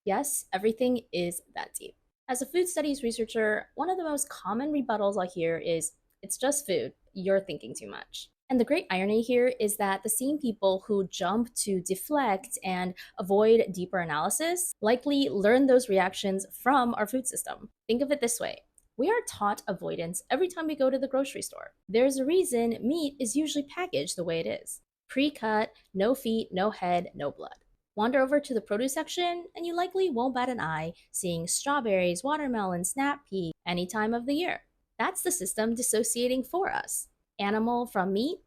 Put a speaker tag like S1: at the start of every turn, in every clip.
S1: Yes, everything is that deep. As a food studies researcher, one of the most common rebuttals I hear is, it's just food, you're thinking too much. And the great irony here is that the same people who jump to deflect and avoid deeper analysis likely learn those reactions from our food system. Think of it this way. We are taught avoidance every time we go to the grocery store. There's a reason meat is usually packaged the way it is: pre cut, no feet, no head, no blood. Wander over to the produce section, and you likely won't bat an eye seeing strawberries, watermelon, snap pea any time of the year. That's the system dissociating for us. Animal from meat,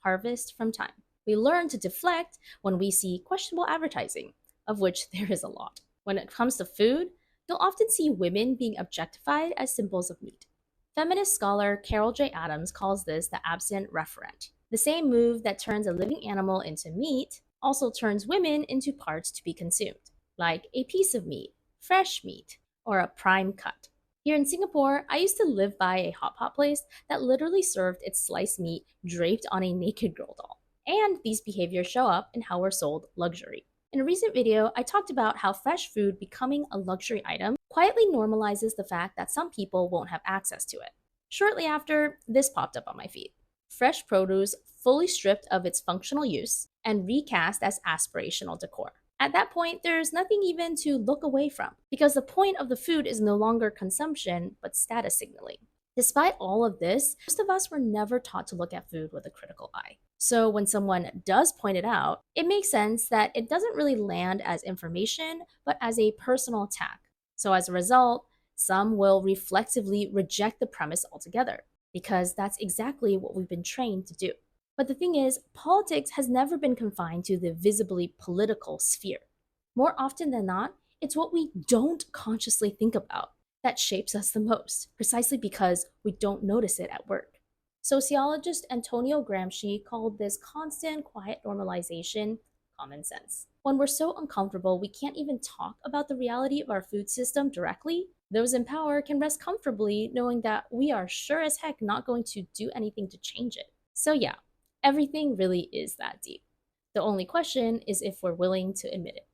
S1: harvest from time. We learn to deflect when we see questionable advertising, of which there is a lot. When it comes to food, you'll often see women being objectified as symbols of meat. Feminist scholar Carol J. Adams calls this the absent referent. The same move that turns a living animal into meat also turns women into parts to be consumed, like a piece of meat, fresh meat, or a prime cut. Here in Singapore, I used to live by a hot pot place that literally served its sliced meat draped on a naked girl doll. And these behaviors show up in how we're sold luxury. In a recent video, I talked about how fresh food becoming a luxury item quietly normalizes the fact that some people won't have access to it. Shortly after, this popped up on my feed. Fresh produce fully stripped of its functional use and recast as aspirational decor. At that point, there's nothing even to look away from, because the point of the food is no longer consumption, but status signaling. Despite all of this, most of us were never taught to look at food with a critical eye. So when someone does point it out, it makes sense that it doesn't really land as information, but as a personal attack. So as a result, some will reflexively reject the premise altogether, because that's exactly what we've been trained to do. But the thing is, politics has never been confined to the visibly political sphere. More often than not, it's what we don't consciously think about that shapes us the most, precisely because we don't notice it at work. Sociologist Antonio Gramsci called this constant, quiet normalization common sense. When we're so uncomfortable we can't even talk about the reality of our food system directly, those in power can rest comfortably knowing that we are sure as heck not going to do anything to change it. So, yeah, everything really is that deep. The only question is if we're willing to admit it.